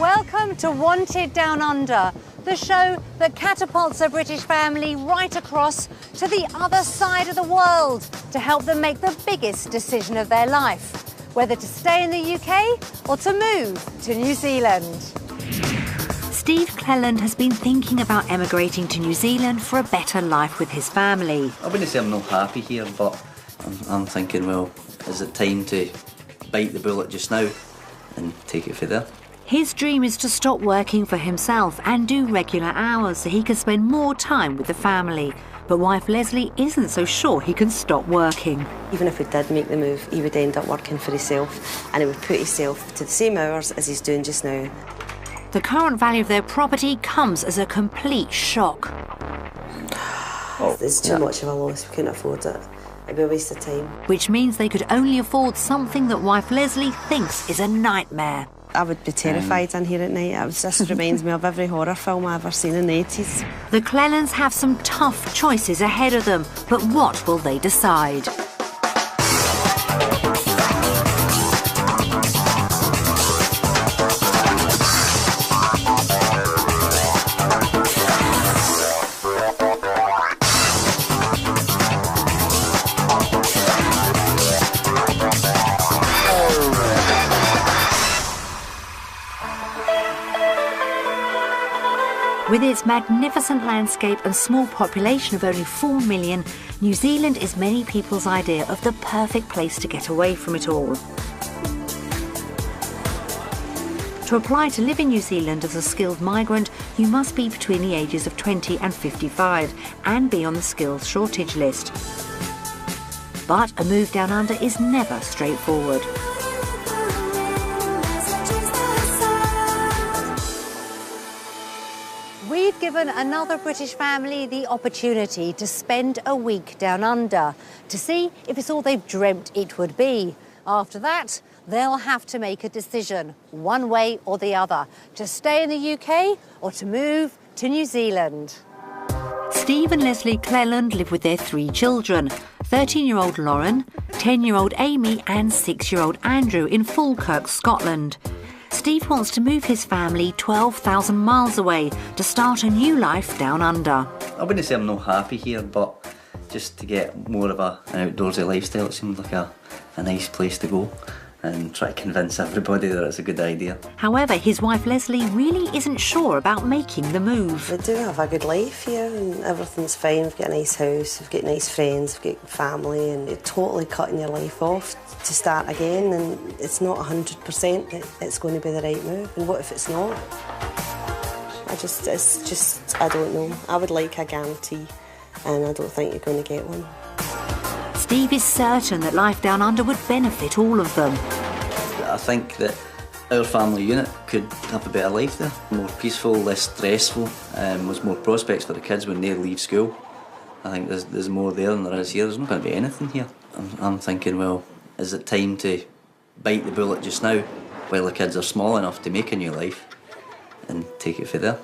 Welcome to Wanted Down Under, the show that catapults a British family right across to the other side of the world to help them make the biggest decision of their life, whether to stay in the UK or to move to New Zealand. Steve Clelland has been thinking about emigrating to New Zealand for a better life with his family. I wouldn't say I'm not happy here, but I'm thinking, well, is it time to bite the bullet just now and take it from there? His dream is to stop working for himself and do regular hours so he can spend more time with the family. But wife Leslie isn't so sure he can stop working. Even if we did make the move, he would end up working for himself and he would put himself to the same hours as he's doing just now. The current value of their property comes as a complete shock. It's too much of a loss, we couldn't afford it. It'd be a waste of time. Which means they could only afford something that wife Leslie thinks is a nightmare. I would be terrified in here at night. It just reminds me of every horror film I've ever seen in the 80s. The Clellands have some tough choices ahead of them, but what will they decide? With its magnificent landscape and small population of only 4 million, New Zealand is many people's idea of the perfect place to get away from it all. To apply to live in New Zealand as a skilled migrant, you must be between the ages of 20 and 55 and be on the skills shortage list. But a move down under is never straightforward. We've given another British family the opportunity to spend a week down under to see if it's all they've dreamt it would be. After that, they'll have to make a decision, one way or the other, to stay in the UK or to move to New Zealand. Steve and Leslie Clelland live with their 3 children, 13-year-old Lauren, 10-year-old Amy and 6-year-old Andrew in Falkirk, Scotland. Steve wants to move his family 12,000 miles away to start a new life down under. I wouldn't say I'm not happy here, but just to get more of an outdoorsy lifestyle, it seems like a nice place to go and try to convince everybody that it's a good idea. However, his wife Leslie really isn't sure about making the move. We do have a good life here and everything's fine. We've got a nice house, we've got nice friends, we've got family, and you're totally cutting your life off to start again, and it's not 100% that it's going to be the right move. And what if it's not? I don't know. I would like a guarantee, and I don't think you're going to get one. Steve is certain that life down under would benefit all of them. I think that our family unit could have a better life there, more peaceful, less stressful, there's more prospects for the kids when they leave school. I think there's more there than there is here. There's not going to be anything here. I'm thinking, well, is it time to bite the bullet just now while the kids are small enough to make a new life and take it from there?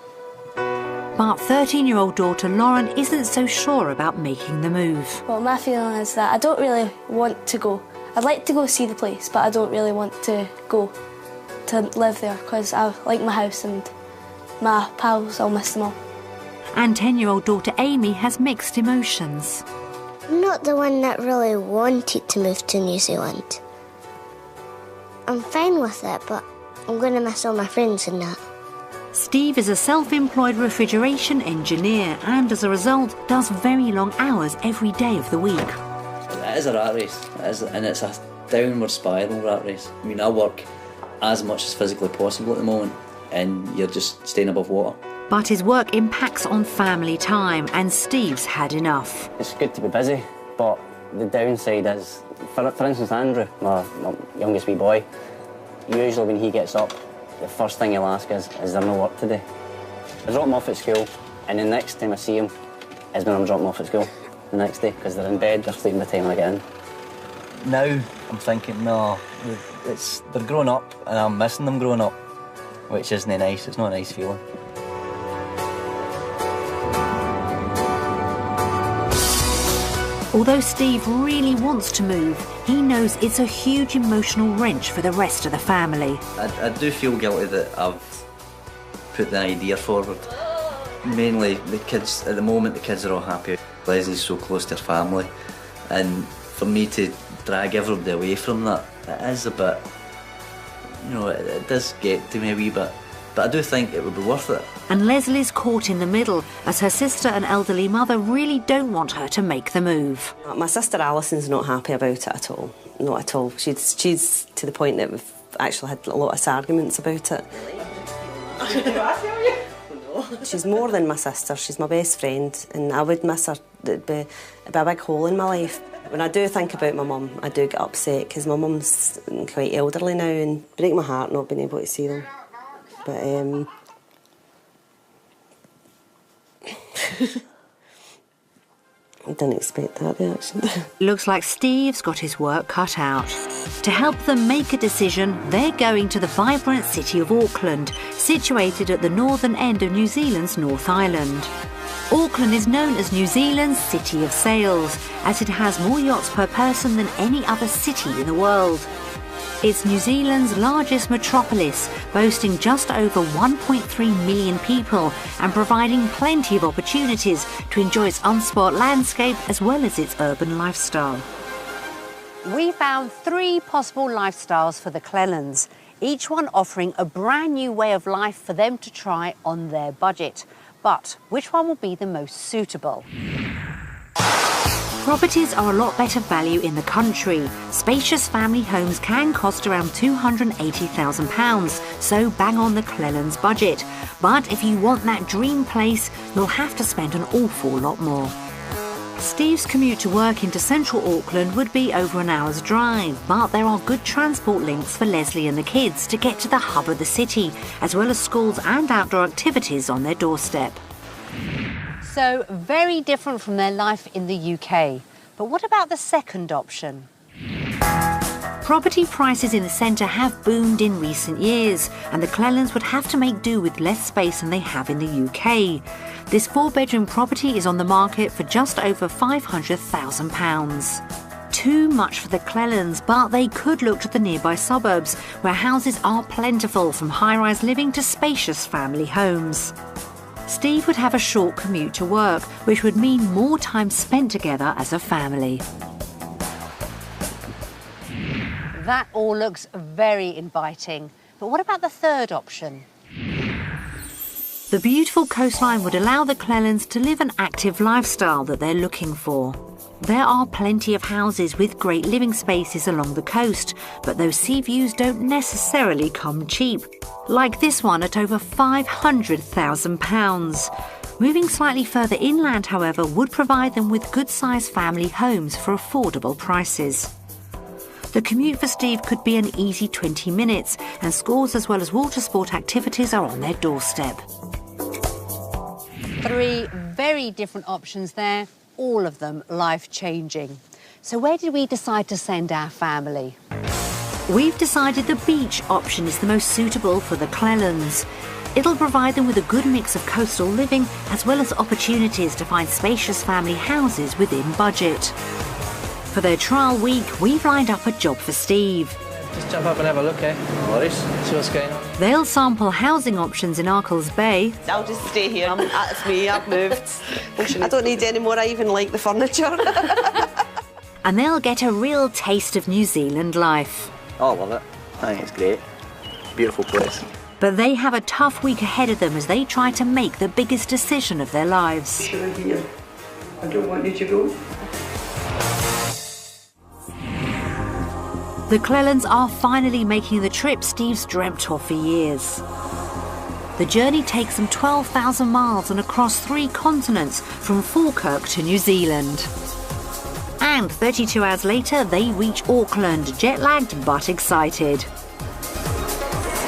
But 13-year-old daughter Lauren isn't so sure about making the move. Well, my feeling is that I don't really want to go. I'd like to go see the place, but I don't really want to go to live there because I like my house and my pals, I'll miss them all. And 10-year-old daughter Amy has mixed emotions. I'm not the one that really wanted to move to New Zealand. I'm fine with it, but I'm going to miss all my friends and that. Steve is a self-employed refrigeration engineer and, as a result, does very long hours every day of the week. It is a rat race, and it's a downward spiral rat race. I mean, I work as much as physically possible at the moment, and you're just staying above water. But his work impacts on family time, and Steve's had enough. It's good to be busy, but the downside is, for instance, Andrew, my youngest wee boy, usually when he gets up, the first thing he'll ask is there no work today? I drop him off at school, and the next time I see him is when I'm dropping off at school the next day, because they're in bed, they're sleeping by the time I get in. Now I'm thinking, no, they're growing up, and I'm missing them growing up, which isn't nice. It's not a nice feeling. Although Steve really wants to move, he knows it's a huge emotional wrench for the rest of the family. I do feel guilty that I've put the idea forward. Mainly the kids, at the moment the kids are all happy. Leslie's so close to her family, and for me to drag everybody away from that, it is a bit, you know, it does get to me a wee bit, but I do think it would be worth it. And Leslie's caught in the middle, as her sister and elderly mother really don't want her to make the move. My sister Alison's not happy about it at all, not at all. She's to the point that we've actually had a lot of arguments about it. She's more than my sister, she's my best friend, and I would miss her. It'd be a big hole in my life. When I do think about my mum, I do get upset, because my mum's quite elderly now, and it breaks my heart not being able to see them. But I didn't expect that reaction. Looks like Steve's got his work cut out. To help them make a decision, they're going to the vibrant city of Auckland, situated at the northern end of New Zealand's North Island. Auckland is known as New Zealand's City of Sails, as it has more yachts per person than any other city in the world. It's New Zealand's largest metropolis, boasting just over 1.3 million people and providing plenty of opportunities to enjoy its unspoilt landscape as well as its urban lifestyle. We found 3 possible lifestyles for the Clellands, each one offering a brand new way of life for them to try on their budget. But which one will be the most suitable? Properties are a lot better value in the country. Spacious family homes can cost around £280,000, so bang on the Clelland's budget. But if you want that dream place, you'll have to spend an awful lot more. Steve's commute to work into central Auckland would be over an hour's drive, but there are good transport links for Leslie and the kids to get to the hub of the city, as well as schools and outdoor activities on their doorstep. So very different from their life in the UK. But what about the second option? Property prices in the centre have boomed in recent years, and the Clellands would have to make do with less space than they have in the UK. This 4-bedroom property is on the market for just over £500,000. Too much for the Clellands, but they could look to the nearby suburbs, where houses are plentiful, from high-rise living to spacious family homes. Steve would have a short commute to work, which would mean more time spent together as a family. That all looks very inviting. But what about the third option? The beautiful coastline would allow the Clellands to live an active lifestyle that they're looking for. There are plenty of houses with great living spaces along the coast, but those sea views don't necessarily come cheap. Like this one at over £500,000. Moving slightly further inland, however, would provide them with good-sized family homes for affordable prices. The commute for Steve could be an easy 20 minutes, and schools as well as water sport activities are on their doorstep. 3 very different options there, all of them life-changing. So where did we decide to send our family? We've decided the beach option is the most suitable for the Clellands. It'll provide them with a good mix of coastal living as well as opportunities to find spacious family houses within budget. For their trial week, we've lined up a job for Steve. Just jump up and have a look, eh? No worries. See what's going on. They'll sample housing options in Arkles Bay. I'll just stay here. That's me, I've moved. I don't need any more, I even like the furniture. And they'll get a real taste of New Zealand life. Oh, I love it. I think it's great. Beautiful place. But they have a tough week ahead of them as they try to make the biggest decision of their lives. Here. I don't want you to go. The Clellands are finally making the trip Steve's dreamt of for years. The journey takes them 12,000 miles and across 3 continents, from Falkirk to New Zealand. And 32 hours later, they reach Auckland, jet-lagged but excited.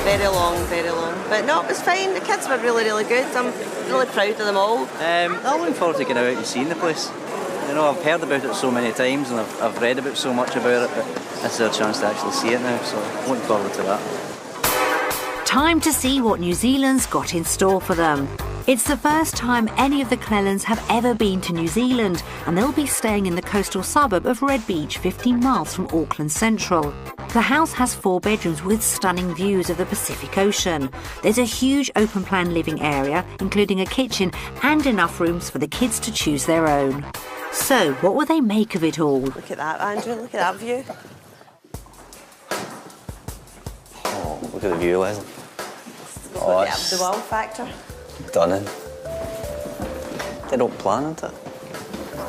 Very long, but no, it was fine. The kids were really, really good. I'm really proud of them all. I'm looking forward to getting out and seeing the place. You know, I've heard about it so many times and I've read about so much about it, but this is a chance to actually see it now, so looking forward to that. Time to see what New Zealand's got in store for them. It's the first time any of the Clellands have ever been to New Zealand, and they'll be staying in the coastal suburb of Red Beach, 15 miles from Auckland Central. The house has 4 bedrooms with stunning views of the Pacific Ocean. There's a huge open-plan living area, including a kitchen and enough rooms for the kids to choose their own. So, what will they make of it all? Look at that, Andrew, look at that view. Oh, look at the view, Leslie. Oh, it's the wow factor. Stunning. They don't plan it.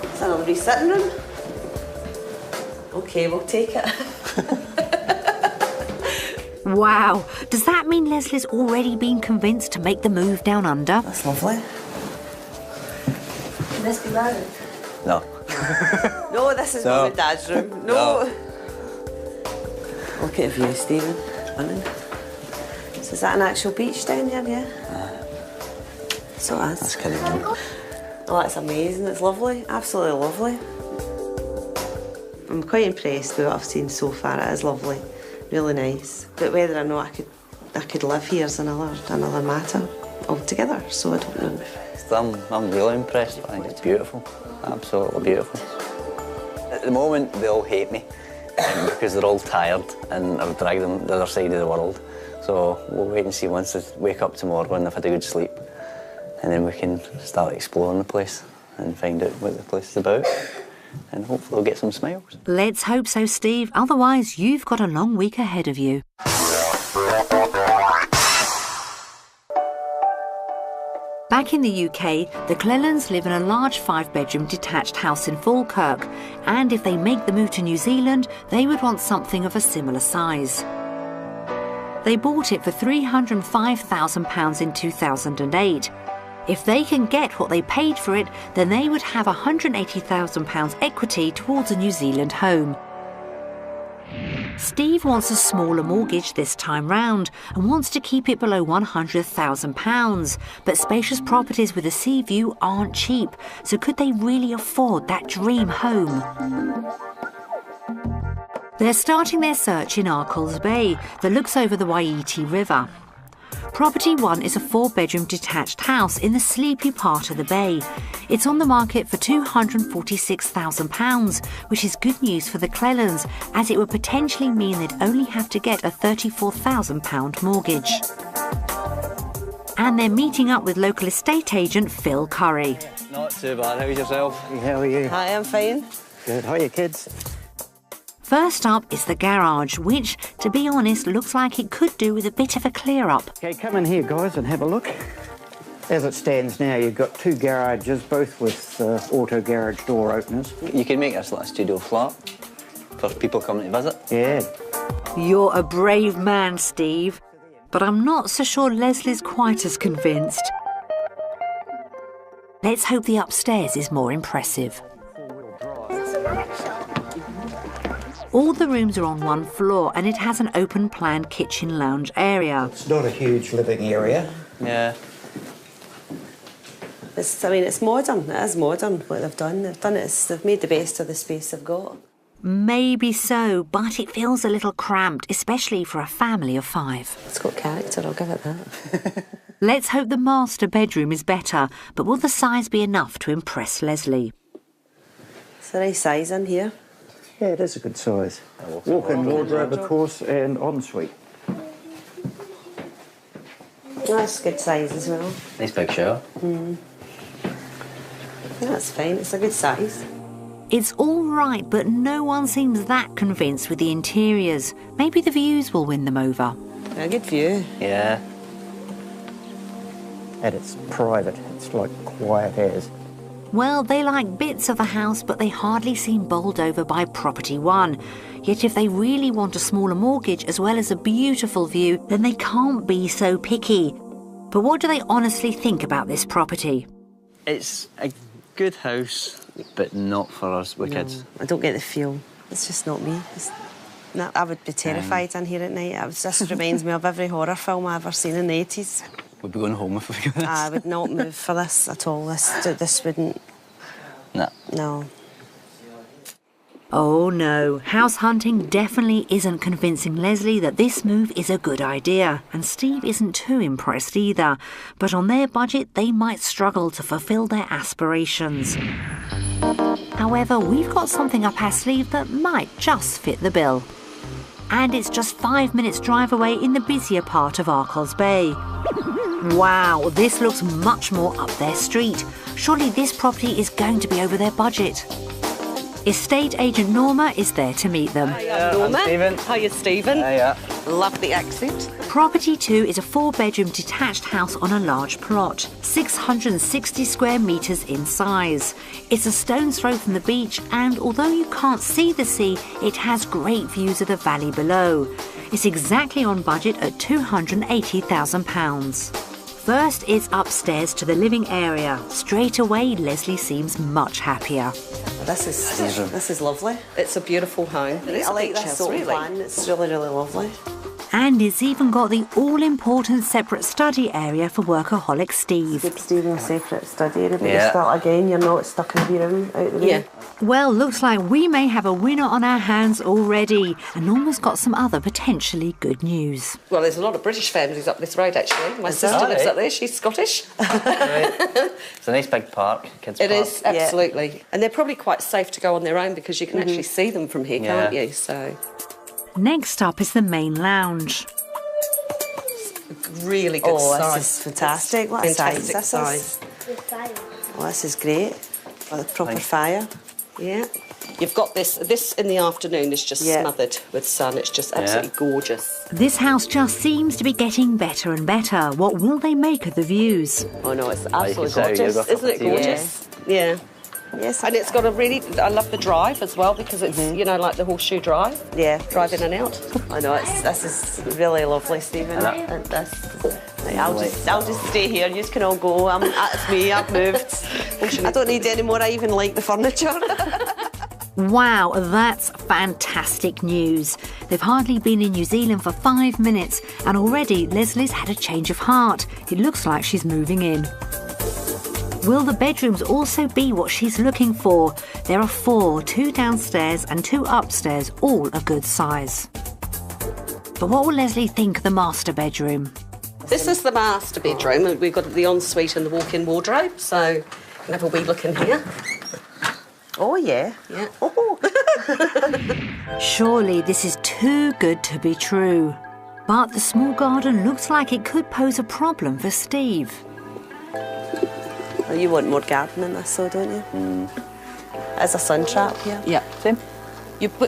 It's a lovely sitting room. OK, we'll take it. Wow, does that mean Leslie's already been convinced to make the move down under? That's lovely. Can this be married? No. No, this is Mum and Dad's room. No. Look at the view, Stephen. Stunning. So is that an actual beach down here, yeah? So it is. That's kind of cool. Oh, that's amazing. It's lovely. Absolutely lovely. I'm quite impressed with what I've seen so far. It is lovely. Really nice. But whether or not I could live here is another matter altogether. So I don't know. I'm really impressed. I think it's beautiful. Absolutely beautiful. At the moment, they all hate me because they're all tired and I've dragged them to the other side of the world. So we'll wait and see once they wake up tomorrow when they've had a good sleep. And then we can start exploring the place and find out what the place is about. And hopefully we'll get some smiles. Let's hope so, Steve. Otherwise, you've got a long week ahead of you. Back in the UK, the Clellands live in a large 5-bedroom detached house in Falkirk. And if they make the move to New Zealand, they would want something of a similar size. They bought it for £305,000 in 2008. If they can get what they paid for it, then they would have £180,000 equity towards a New Zealand home. Steve wants a smaller mortgage this time round and wants to keep it below £100,000. But spacious properties with a sea view aren't cheap, so could they really afford that dream home? They're starting their search in Arkles Bay that looks over the Waiheke River. Property 1 is a 4-bedroom detached house in the sleepy part of the bay. It's on the market for £246,000, which is good news for the Clellands, as it would potentially mean they'd only have to get a £34,000 mortgage. And they're meeting up with local estate agent Phil Curry. Not too bad. How's yourself? How are you? Hi, I'm fine. Good. How are your kids? First up is the garage, which, to be honest, looks like it could do with a bit of a clear-up. Okay, come in here, guys, and have a look. As it stands now, you've got 2 garages, both with auto garage door openers. You can make this like a studio flat for people coming to visit. Yeah. You're a brave man, Steve. But I'm not so sure Leslie's quite as convinced. Let's hope the upstairs is more impressive. All the rooms are on one floor and it has an open-plan kitchen lounge area. It's not a huge living area. Yeah. It's modern. It is modern, what they've done. They've made the best of the space they've got. Maybe so, but it feels a little cramped, especially for a family of 5. It's got character, I'll give it that. Let's hope the master bedroom is better, but will the size be enough to impress Leslie? It's a nice size in here. Yeah, it is a good size. Walk-in wardrobe, of course, and ensuite. That's good size as well. Nice big shower. That's fine, it's a good size. It's all right, but no one seems that convinced with the interiors. Maybe the views will win them over. A good view. Yeah. And it's private. It's like quiet as. Well, they like bits of the house, but they hardly seem bowled over by Property 1. Yet if they really want a smaller mortgage as well as a beautiful view, then they can't be so picky. But what do they honestly think about this property? It's a good house, but not for us with kids. I don't get the feel. It's just not me. I would be terrified in here at night. It just reminds me of every horror film I've ever seen in the 80s. We'd be going home if we got this. I would not move for this at all. This wouldn't... No. No. Oh no, house hunting definitely isn't convincing Leslie that this move is a good idea, and Steve isn't too impressed either. But on their budget, they might struggle to fulfil their aspirations. However, we've got something up our sleeve that might just fit the bill. and it's just 5 minutes drive away in the busier part of Arkles Bay. Wow, this looks much more up their street. Surely this property is going to be over their budget. Estate agent Norma is there to meet them. Hiya, Norma. I'm Stephen. Hiya, Stephen. Hiya. Love the accent. Property 2 is a 4-bedroom detached house on a large plot, 660 square metres in size. It's a stone's throw from the beach, and although you can't see the sea, it has great views of the valley below. It's exactly on budget at £280,000. First, it's upstairs to the living area. Straight away, Leslie seems much happier. This is lovely. It's a beautiful home. I like this sort of plan. It's really, really lovely. And it's even got the all-important separate study area for workaholic Steve. Good Stephen, separate study area, but you start again, you're not stuck in the room out the way. Yeah. Well, looks like we may have a winner on our hands already. And Norma's got some other potentially good news. Well, there's a lot of British families up this road, actually. My sister lives up there. She's Scottish. It's a nice big park, kids' park. It is, absolutely. Yeah. And they're probably quite safe to go on their own because you can actually see them from here, can't you? So. Next up is the main lounge. Really good size. This is fantastic. What a fantastic size. Oh, this is great. Got a proper fire. Yeah. You've got this in the afternoon is just smothered with sun. It's just absolutely gorgeous. This house just seems to be getting better and better. What will they make of the views? Oh no, it's absolutely gorgeous. Isn't it gorgeous? Yeah. Yes, and it's got a really. I love the drive as well because it's you know like the horseshoe drive. Yeah, drive in and out. I know this is really lovely, Stephen. And I'll just stay here. You can all go. It's me. I've moved. I don't need any more. I even like the furniture. Wow, that's fantastic news. They've hardly been in New Zealand for 5 minutes, and already Leslie's had a change of heart. It looks like she's moving in. Will the bedrooms also be what she's looking for? There are 4, 2 downstairs and 2 upstairs, all a good size. But what will Leslie think of the master bedroom? This is the master bedroom, and we've got the ensuite and the walk-in wardrobe, so you can have a wee look in here. Oh, yeah. Yeah. Oh. Surely this is too good to be true. But the small garden looks like it could pose a problem for Steve. Oh, you want more garden in this, though, don't you? As a sun trap here. Yeah. Same.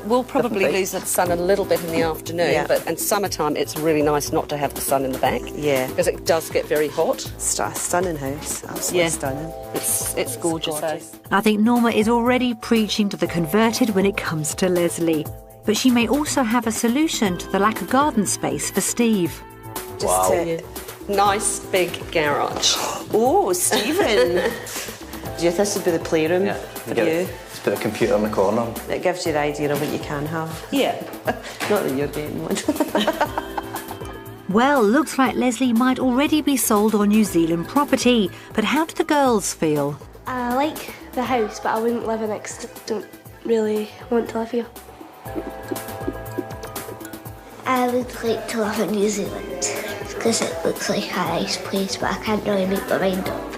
We'll probably lose the sun a little bit in the afternoon, but in summertime it's really nice not to have the sun in the back. Yeah. Because it does get very hot. Stunning house. Absolutely stunning. It's gorgeous. I think Norma is already preaching to the converted when it comes to Leslie. But she may also have a solution to the lack of garden space for Steve. Nice big garage. Oh, Stephen. This would be the playroom for you. Just put a computer in the corner. It gives you the idea of what you can have. Yeah. Not that you're getting one. Well, looks like Leslie might already be sold on New Zealand property. But how do the girls feel? I like the house, but I wouldn't live in it because I don't really want to live here. I would like to live in New Zealand because it looks like a nice place, but I can't really make my mind up.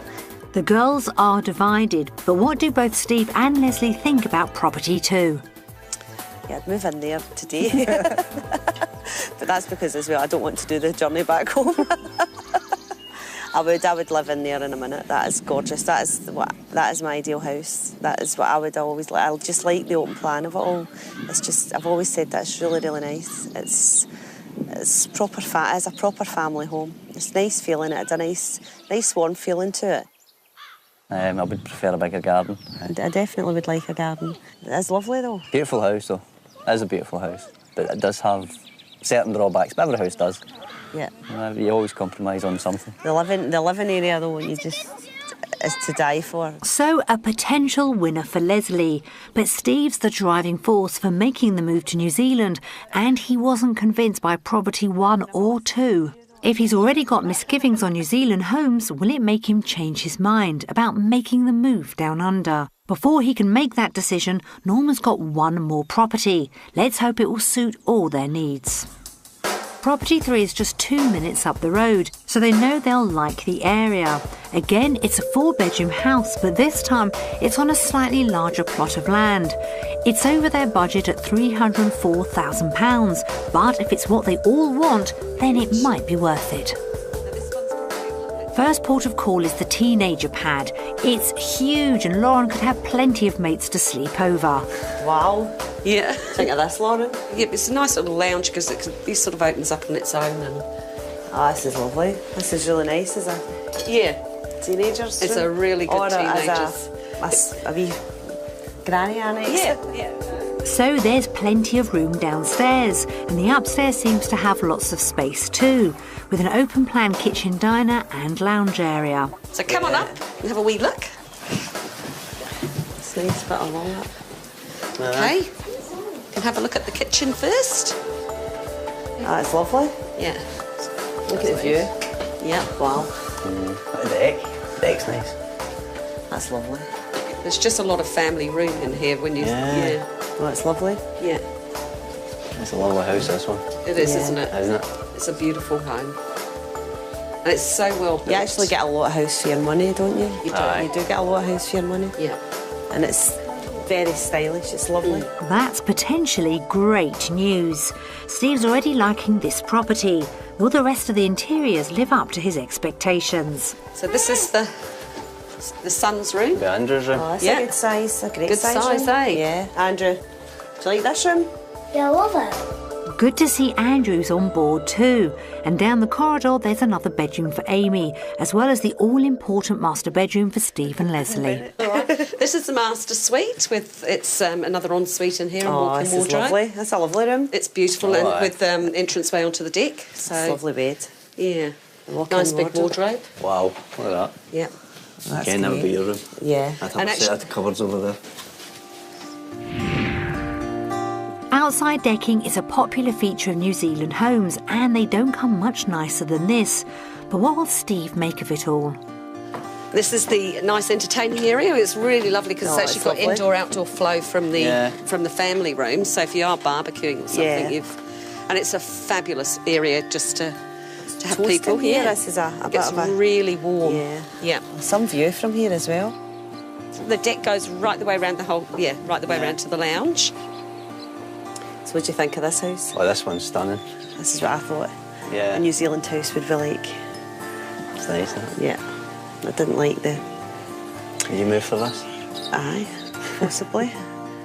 The girls are divided, but what do both Steve and Leslie think about property 2? Yeah, I'd move in there today. But that's because as well I don't want to do the journey back home. I would live in there in a minute. That is gorgeous. That is my ideal house. That is what I would always like. I just like the open plan of it all. It's just I've always said that's really, really nice. It's proper it's a proper family home. It's nice feeling it. It's a nice warm feeling to it. I would prefer a bigger garden. I definitely would like a garden. It's lovely though. Beautiful house though. It is a beautiful house, but it does have certain drawbacks. But every house does. Yeah. You always compromise on something. The living area though, is to die for. So a potential winner for Leslie, but Steve's the driving force for making the move to New Zealand, and he wasn't convinced by property 1 or 2. If he's already got misgivings on New Zealand homes, will it make him change his mind about making the move down under? Before he can make that decision, Norma's got 1 more property. Let's hope it will suit all their needs. Property 3 is just 2 minutes up the road, so they know they'll like the area. Again, it's a 4-bedroom house, but this time it's on a slightly larger plot of land. It's over their budget at £304,000, but if it's what they all want, then it might be worth it. First port of call is the teenager pad. It's huge and Lauren could have plenty of mates to sleep over. Wow. Yeah. Think of this, Lauren. Yeah, it's a nice little lounge because it sort of opens up on its own. And oh, this is lovely. This is really nice, is it? Yeah. Teenagers. It's a really good teenagers. A wee granny annex. Yeah. So there's plenty of room downstairs, and the upstairs seems to have lots of space too, with an open plan kitchen diner and lounge area. So come on up and have a wee look. It's nice, bit of walnut. Okay. You can have a look at the kitchen first. Oh, it's lovely. Yeah. Look at the view. Yeah. Wow. The deck. The deck's nice. That's lovely. There's just a lot of family room in here when you... Yeah. Oh, it's lovely. Yeah. It's a lovely house, this one. It is, isn't it? Isn't it? It's a beautiful home. And it's so well built. You actually get a lot of house for your money, don't you? You do. You do get a lot of house for your money. Yeah. And it's very stylish, it's lovely. That's potentially great news. Steve's already liking this property. Will the rest of the interiors live up to his expectations? So this is the son's room. The Andrew's room. Oh, that's Yeah. a good size, a great Good size size, room. eh? Yeah. Andrew, do you like this room? Yeah, I love it. Good to see Andrew's on board too. And down the corridor there's another bedroom for Amy, as well as the all-important master bedroom for Steve and Leslie. This is the master suite with its another ensuite in here and Oh, walk-in this is wardrobe. lovely. That's a lovely room. It's beautiful and with entranceway onto the deck. So It's a lovely bed. yeah, Walk-in nice big wardrobe. Wow, look at that. Yeah. That's Again, that would be great. your room. Yeah. I'd have And a set of cupboards over there. Outside decking is a popular feature of New Zealand homes, and they don't come much nicer than this. But what will Steve make of it all? This is the nice entertaining area. It's really lovely because Oh, it's actually it's got lovely. indoor-outdoor flow from the family room. So if you are barbecuing or something, Yeah. and it's a fabulous area just to have Toast people in here. here. This is a bit It's of a... really warm. Yeah. Yeah. Some view from here as well. The deck goes right the way around the whole. Yeah, right the way around to the lounge. So what do you think of this house? Oh, this one's stunning. This is what I thought Yeah. a New Zealand house would be like. It's nice, isn't it? Yeah. I didn't like the... Did you move for this? Aye, possibly.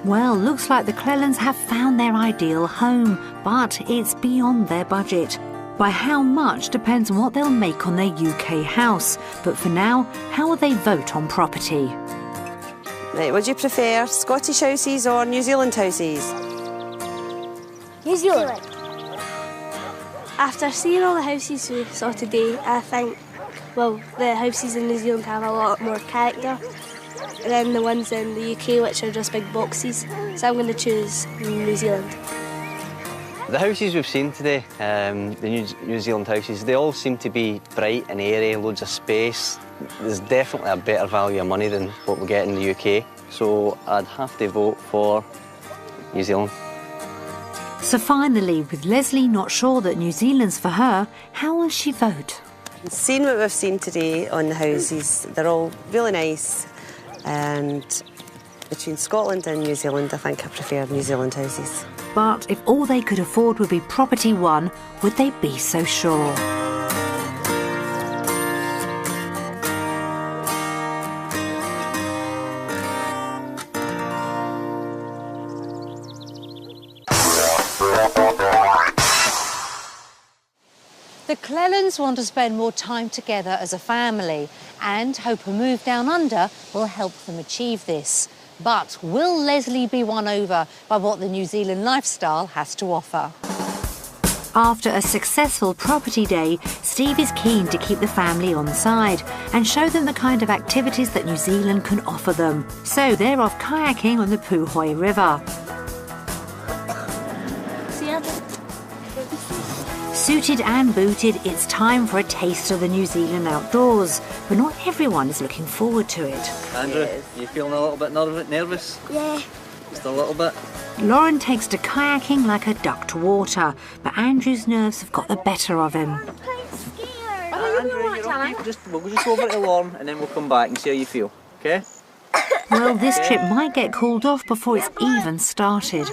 Well, looks like the Clellands have found their ideal home, but it's beyond their budget. By how much depends on what they'll make on their UK house. But for now, how will they vote on property? Right, would you prefer Scottish houses or New Zealand houses? New Zealand. After seeing all the houses we saw today, I think, well, the houses in New Zealand have a lot more character than the ones in the UK, which are just big boxes. So I'm going to choose New Zealand. The houses we've seen today, the New Zealand houses, they all seem to be bright and airy, loads of space. There's definitely a better value of money than what we get in the UK. So I'd have to vote for New Zealand. So finally, with Leslie not sure that New Zealand's for her, how will she vote? Seeing what we've seen today on the houses, they're all really nice. And between Scotland and New Zealand, I think I prefer New Zealand houses. But if all they could afford would be property one, would they be so sure? The Clellands want to spend more time together as a family and hope a move down under will help them achieve this. But will Leslie be won over by what the New Zealand lifestyle has to offer? After a successful property day, Steve is keen to keep the family on side and show them the kind of activities that New Zealand can offer them. So they're off kayaking on the Puhoi River. Suited and booted, it's time for a taste of the New Zealand outdoors. But not everyone is looking forward to it. Andrew, you feeling a little bit nervous? Yeah. Just a little bit? Lauren takes to kayaking like a duck to water, but Andrew's nerves have got the better of him. Andrew, you're okay. We'll just go over to Lauren and then we'll come back and see how you feel, okay? Well, this trip might get called off before it's even started.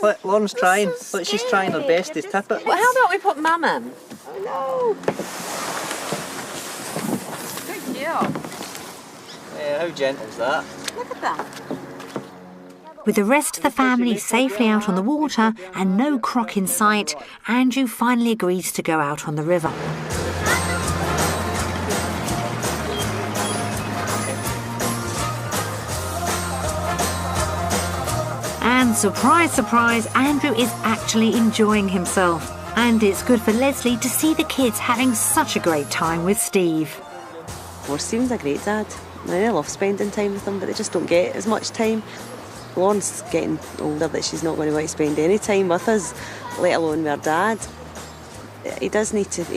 Look, Lauren's trying. Look, she's trying her best to tip it. Well, how about we put Mum in? No. Good girl. Yeah, how gentle is that? Look at that. With the rest of the family safely out on the water and no croc in sight, Andrew finally agrees to go out on the river. And surprise, surprise, Andrew is actually enjoying himself. And it's good for Leslie to see the kids having such a great time with Steve. Well, Stephen's a great dad. I love spending time with him, but they just don't get as much time. Lauren's getting older that she's not going to want to spend any time with us, let alone with her dad. He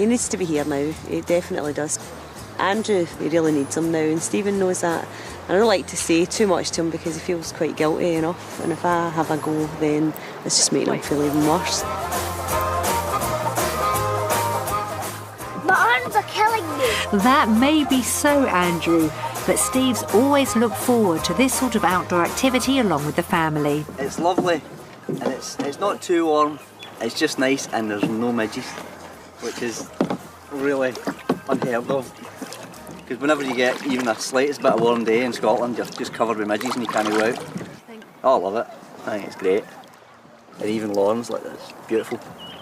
needs to be here now, he definitely does. Andrew, he really needs him now, and Stephen knows that. And I don't like to say too much to him because he feels quite guilty enough, and if I have a go, then it's just making him feel even worse. My arms are killing me. That may be so, Andrew, but Steve's always looked forward to this sort of outdoor activity along with the family. It's lovely, and it's not too warm, it's just nice, and there's no midges, which is really unheard of. Because whenever you get even the slightest bit of warm day in Scotland, you're just covered with midges and you can't go out. Oh, I love it. I think it's great. And even Lauren's like this. Beautiful,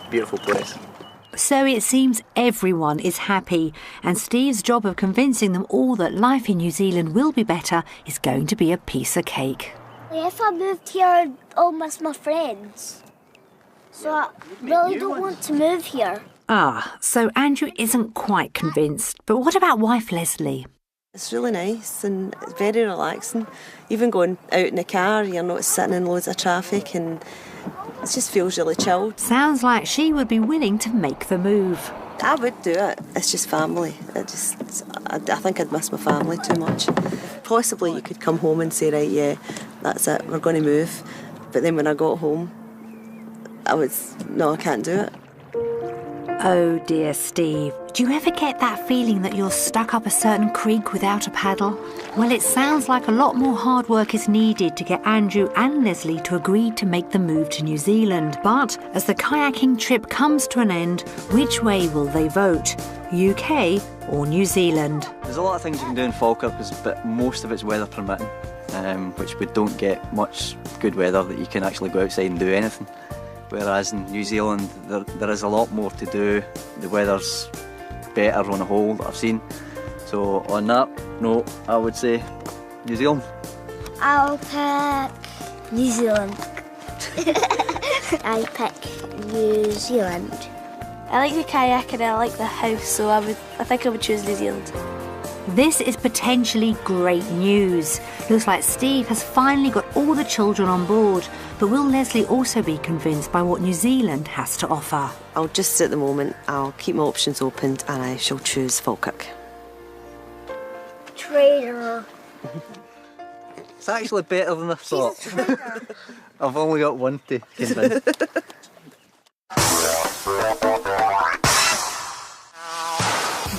beautiful place. So it seems everyone is happy, and Steve's job of convincing them all that life in New Zealand will be better is going to be a piece of cake. If I moved here, I'll miss my friends. So I really don't want to move here. Ah, so Andrew isn't quite convinced. But what about wife Leslie? It's really nice and it's very relaxing. Even going out in the car, you're not sitting in loads of traffic, and it just feels really chilled. Sounds like she would be willing to make the move. I would do it. It's just family. I think I'd miss my family too much. Possibly you could come home and say, right, yeah, that's it, we're going to move. But then when I got home, I can't do it. Oh dear, Steve. Do you ever get that feeling that you're stuck up a certain creek without a paddle? Well, it sounds like a lot more hard work is needed to get Andrew and Leslie to agree to make the move to New Zealand. But as the kayaking trip comes to an end, which way will they vote? UK or New Zealand? There's a lot of things you can do in Falkirk, but most of it's weather permitting, which we don't get much good weather that you can actually go outside and do anything. Whereas in New Zealand, there is a lot more to do. The weather's better on the whole that I've seen. So on that note, I would say New Zealand. I'll pick New Zealand. I pick New Zealand. I like the kayak and I like the house, so I think I would choose New Zealand. This is potentially great news. Looks like Steve has finally got all the children on board. But will Leslie also be convinced by what New Zealand has to offer? I'll just, at the moment, I'll keep my options open and I shall choose Falkirk. Traitor. It's actually better than I thought. I've only got one to convince.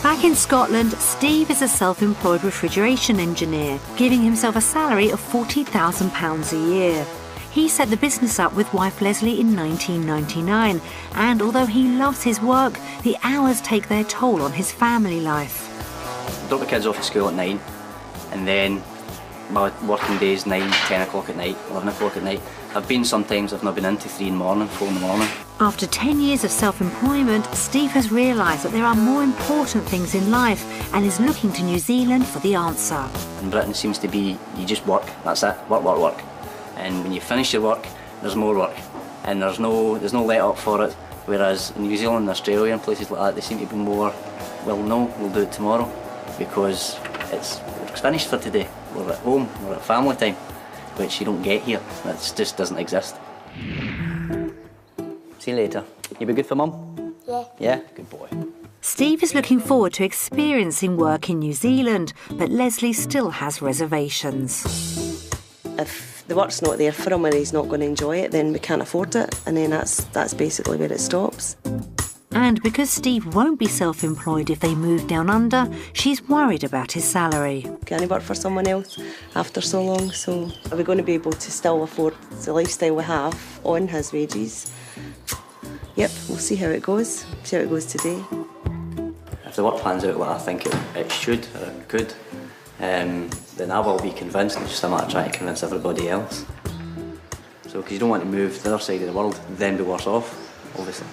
Back in Scotland, Steve is a self-employed refrigeration engineer, giving himself a salary of £40,000 a year. He set the business up with wife Leslie in 1999, and although he loves his work, the hours take their toll on his family life. Drop the kids off at school at 9, and then my working days 9, 10 o'clock at night, 11 o'clock at night. I've been sometimes, I've not been into 3 in the morning, 4 in the morning. After 10 years of self-employment, Steve has realised that there are more important things in life and is looking to New Zealand for the answer. In Britain seems to be, you just work, that's it, work, work, work. And when you finish your work, there's more work. And there's no let up for it. Whereas in New Zealand and Australia and places like that, they seem to be more, well, no, we'll do it tomorrow. Because it's finished for today. We're at home, we're at family time, which you don't get here. That just doesn't exist. See you later. You be good for Mum? Yeah. Yeah? Good boy. Steve is looking forward to experiencing work in New Zealand, but Leslie still has reservations. If if the work's not there for him and he's not going to enjoy it, then we can't afford it, and then that's basically where it stops. And because Steve won't be self-employed if they move down under, she's worried about his salary. Can he work for someone else after so long? So are we going to be able to still afford the lifestyle we have on his wages? Yep, we'll see how it goes. See how it goes today. If the work plans out like I think it should or it could, then I will be convinced. It's just a matter of trying to convince everybody else. So, because you don't want to move to the other side of the world, then be worse off, obviously.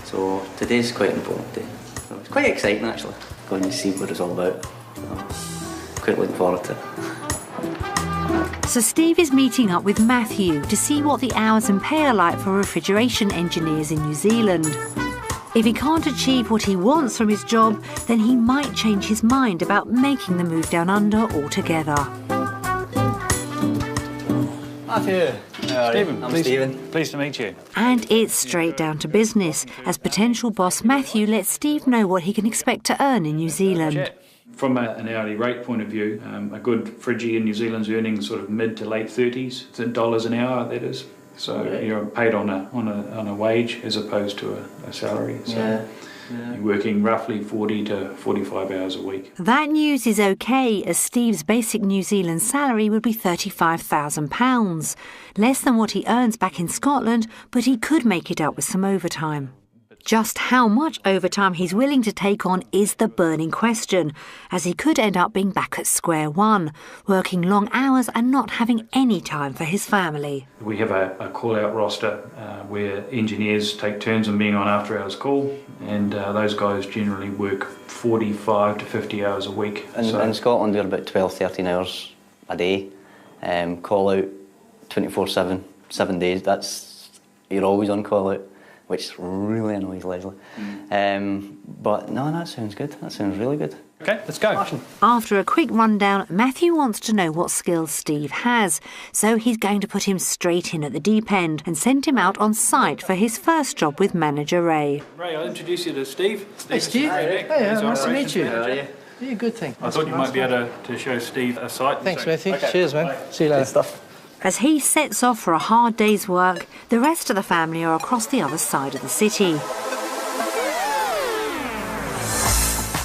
So today's quite an important day. So it's quite exciting actually, going to see what it's all about. So, quite looking forward to it. So Steve is meeting up with Matthew to see what the hours and pay are like for refrigeration engineers in New Zealand. If he can't achieve what he wants from his job, then he might change his mind about making the move down under altogether. Matthew. Stephen. I'm Stephen. Pleased to meet you. And it's straight down to business, as potential boss Matthew lets Steve know what he can expect to earn in New Zealand. From an hourly rate point of view, a good Friggy in New Zealand's earning sort of mid to late 30s dollars an hour, that is. So you're paid on a wage as opposed to a salary. So you're working roughly 40 to 45 hours a week. That news is okay, as Steve's basic New Zealand salary would be £35,000. Less than what he earns back in Scotland, but he could make it up with some overtime. Just how much overtime he's willing to take on is the burning question, as he could end up being back at square one, working long hours and not having any time for his family. We have a call-out roster where engineers take turns on being on after-hours call, and those guys generally work 45 to 50 hours a week. In Scotland, we're about 12, 13 hours a day. Call-out 24/7, 7 days. You're always on call-out, which really annoys Leslie. But no, that sounds good. That sounds really good. OK, let's go. After a quick rundown, Matthew wants to know what skills Steve has, so he's going to put him straight in at the deep end and send him out on site for his first job with manager Ray. Ray, I'll introduce you to Steve. Hey, Steve. Hey, nice to meet you. How are you? Yeah, good thing. I thought you might be able to show Steve a site. Thanks, Matthew. Okay. Cheers, man. See you later. Good stuff. As he sets off for a hard day's work, the rest of the family are across the other side of the city.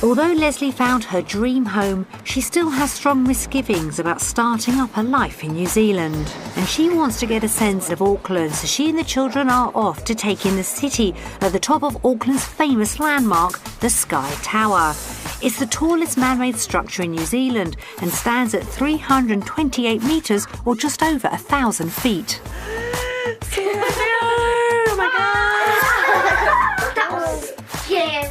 Although Leslie found her dream home, she still has strong misgivings about starting up a life in New Zealand. And she wants to get a sense of Auckland, so she and the children are off to take in the city at the top of Auckland's famous landmark, the Sky Tower. It's the tallest man-made structure in New Zealand and stands at 328 metres or just over 1,000 feet. Oh my God! That was scary.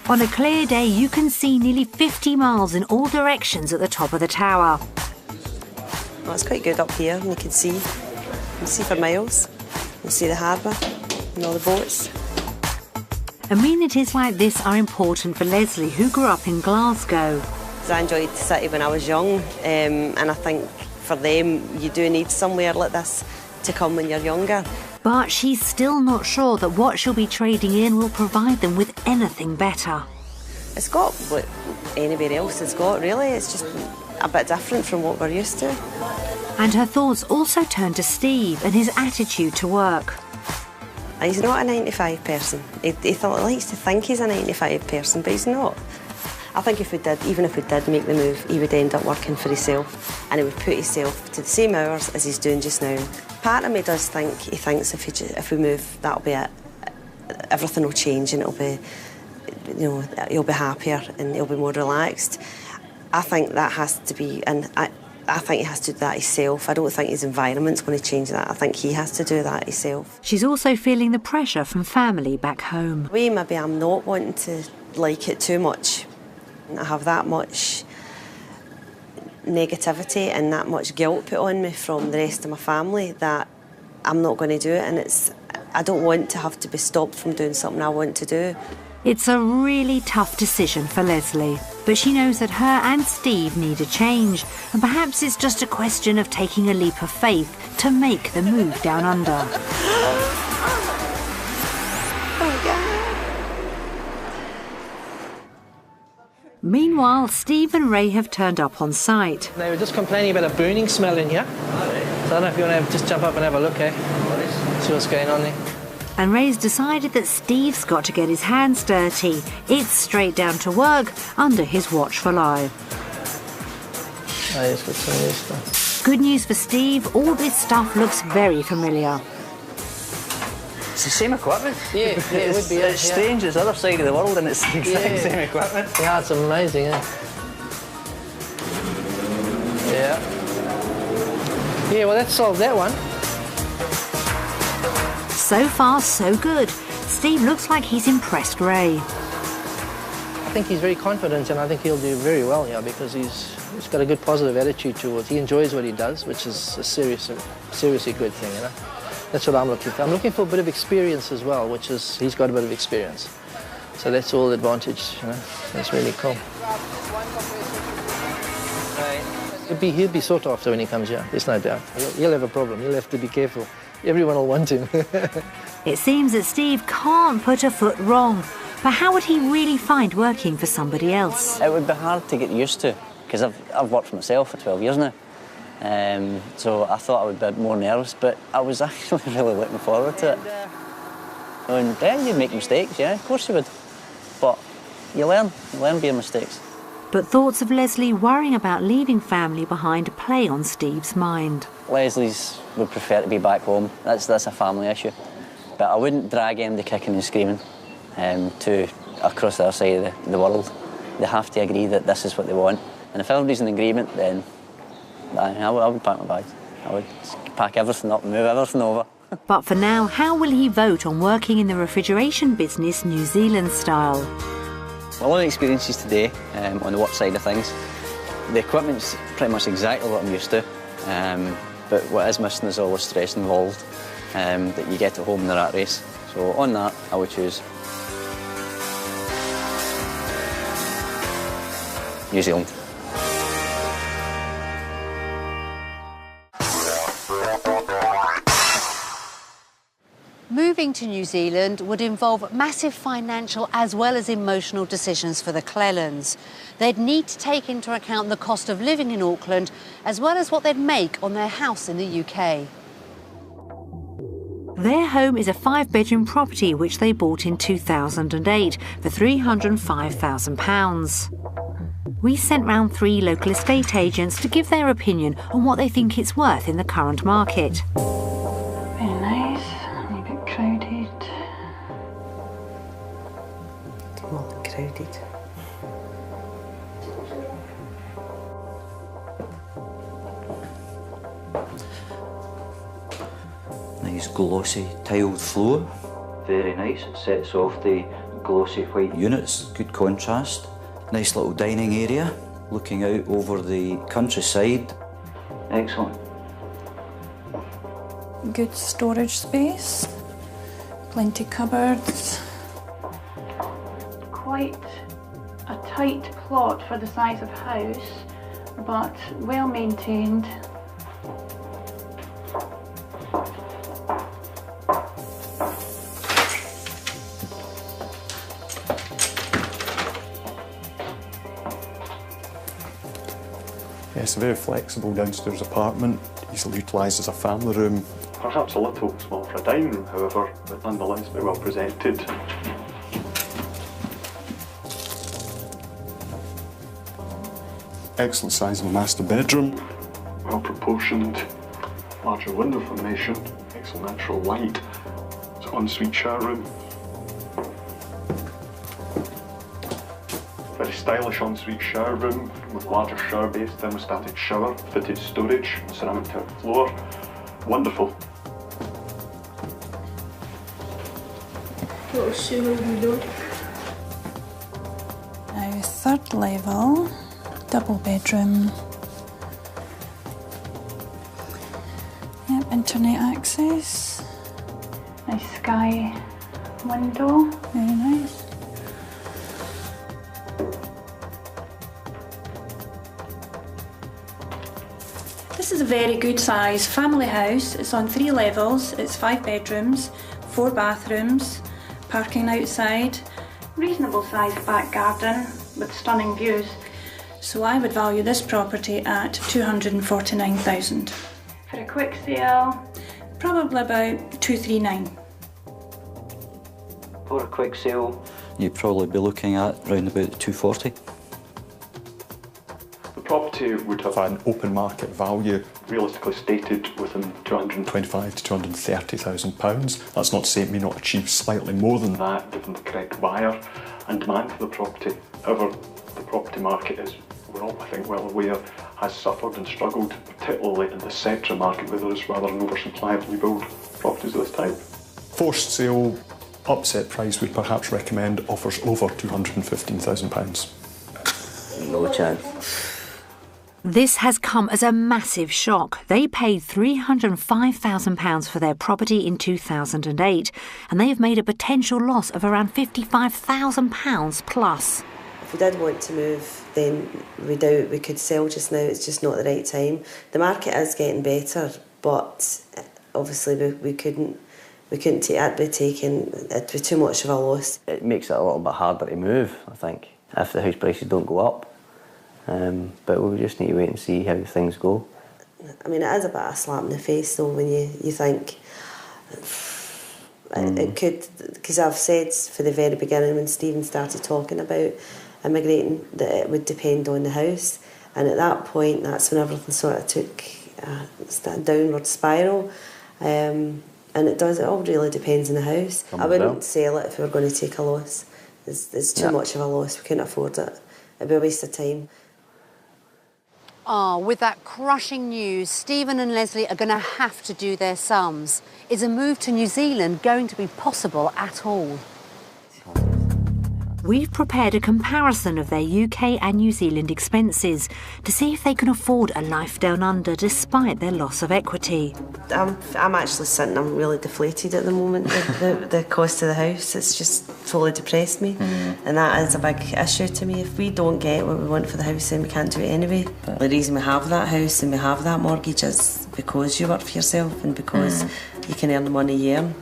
On a clear day, you can see nearly 50 miles in all directions at the top of the tower. Well, it's quite good up here, and you can see for miles. You can see the harbour and all the boats. Amenities like this are important for Leslie, who grew up in Glasgow. I enjoyed the city when I was young, and I think for them you do need somewhere like this to come when you're younger. But she's still not sure that what she'll be trading in will provide them with anything better. It's got what anybody else has got, really. It's just a bit different from what we're used to. And her thoughts also turn to Steve and his attitude to work. He's not a 9-to-5 person. He likes to think he's a 9-to-5 person, but he's not. I think even if we did make the move, he would end up working for himself, and he would put himself to the same hours as he's doing just now. Part of me does think he thinks if we move, that'll be it. Everything will change, and it'll be, he'll be happier and he'll be more relaxed. I think that has to be, and I think he has to do that himself. I don't think his environment's going to change that. I think he has to do that himself. She's also feeling the pressure from family back home. Maybe I'm not wanting to like it too much. I have that much negativity and that much guilt put on me from the rest of my family that I'm not going to do it, and I don't want to have to be stopped from doing something I want to do. It's a really tough decision for Leslie, but she knows that her and Steve need a change, and perhaps it's just a question of taking a leap of faith to make the move down under. Meanwhile, Steve and Ray have turned up on site. They were just complaining about a burning smell in here. So I don't know if you want to just jump up and have a look, eh? See what's going on there. And Ray's decided that Steve's got to get his hands dirty. It's straight down to work under his watchful eye. Oh, yes, got some new stuff. Good news for Steve, all this stuff looks very familiar. It's the same equipment. Yeah, it would be. It's strange, it's the other side of the world and it's the exact same equipment. Yeah, it's amazing, eh? Yeah. Yeah, well, that solved that one. So far, so good. Steve looks like he's impressed Ray. I think he's very confident and I think he'll do very well here because he's got a good positive attitude towards it. He enjoys what he does, which is a seriously good thing, you know. That's what I'm looking for. I'm looking for a bit of experience as well, which is, he's got a bit of experience. So that's all the advantage, you know. That's really cool. He'll be sought after when he comes here, there's no doubt. He'll have a problem, he'll have to be careful. Everyone will want him. It seems that Steve can't put a foot wrong. But how would he really find working for somebody else? It would be hard to get used to, because I've worked for myself for 12 years now. So I thought I would be more nervous, but I was actually really looking forward to it. And yeah, you'd make mistakes, yeah, of course you would. But you learn by your mistakes. But thoughts of Leslie worrying about leaving family behind play on Steve's mind. Leslie's would prefer to be back home. That's a family issue. But I wouldn't drag him to kicking and screaming to across the other side of the world. They have to agree that this is what they want. And if everybody's in agreement, then I would pack my bags. I would pack everything up and move everything over. But for now, how will he vote on working in the refrigeration business New Zealand style? Well, all the experiences today on the work side of things, the equipment's pretty much exactly what I'm used to. But what is missing is all the stress involved that you get at home in the rat race. So on that, I would choose New Zealand. Moving to New Zealand would involve massive financial as well as emotional decisions for the Clellands. They'd need to take into account the cost of living in Auckland as well as what they'd make on their house in the UK. Their home is a 5-bedroom property which they bought in 2008 for £305,000. We sent round 3 local estate agents to give their opinion on what they think it's worth in the current market. Very nice, a bit crowded. Not crowded. Nice glossy tiled floor, very nice. It sets off the glossy white units, good contrast. Nice little dining area, looking out over the countryside. Excellent. Good storage space, plenty cupboards. Quite a tight plot for the size of house, but well maintained. It's a very flexible downstairs apartment, easily utilised as a family room. Perhaps a little small for a dining room, however, but nonetheless very well presented. Excellent size of a master bedroom, well proportioned, larger window formation, excellent natural light. It's an ensuite shower room. Very stylish ensuite shower room with larger shower base, thermostatic shower, fitted storage, ceramic tile floor. Wonderful. Little sewer window. Now 3rd level, double bedroom. Yep, internet access. Nice sky window, very nice. This is a very good size family house. It's on 3 levels, it's 5 bedrooms, 4 bathrooms, parking outside, reasonable sized back garden, with stunning views. So I would value this property at 249,000. For a quick sale? Probably about 239. For a quick sale, you'd probably be looking at around about 240. The property would have an open market value, realistically stated within £225,000 to £230,000. That's not to say it may not achieve slightly more than that, given the correct buyer and demand for the property. However, the property market, as we're all, I think, well aware, has suffered and struggled, particularly in the central market where there is rather an oversupply of new build properties of this type. Forced sale, upset price would perhaps recommend offers over £215,000. No chance. This has come as a massive shock. They paid £305,000 for their property in 2008, and they have made a potential loss of around £55,000 plus. If we did want to move, then we doubt we could sell just now. It's just not the right time. The market is getting better, but obviously we couldn't take that. It'd be too much of a loss. It makes it a little bit harder to move, I think, if the house prices don't go up. But we just need to wait and see how things go. I mean, it is a bit of a slap in the face, though, when you think it could, because I've said from the very beginning when Stephen started talking about immigrating that it would depend on the house, and at that point that's when everything sort of took a downward spiral, and it all really depends on the house. I wouldn't sell it if we were going to take a loss. It's too much of a loss, we couldn't afford it. It'd be a waste of time. With that crushing news, Stephen and Leslie are going to have to do their sums. Is a move to New Zealand going to be possible at all? We've prepared a comparison of their UK and New Zealand expenses to see if they can afford a life down under despite their loss of equity. I'm actually I'm really deflated at the moment. The cost of the house, it's just totally depressed me. And that is a big issue to me. If we don't get what we want for the house, then we can't do it anyway. The reason we have that house and we have that mortgage is because you work for yourself and because you can earn the money you earn.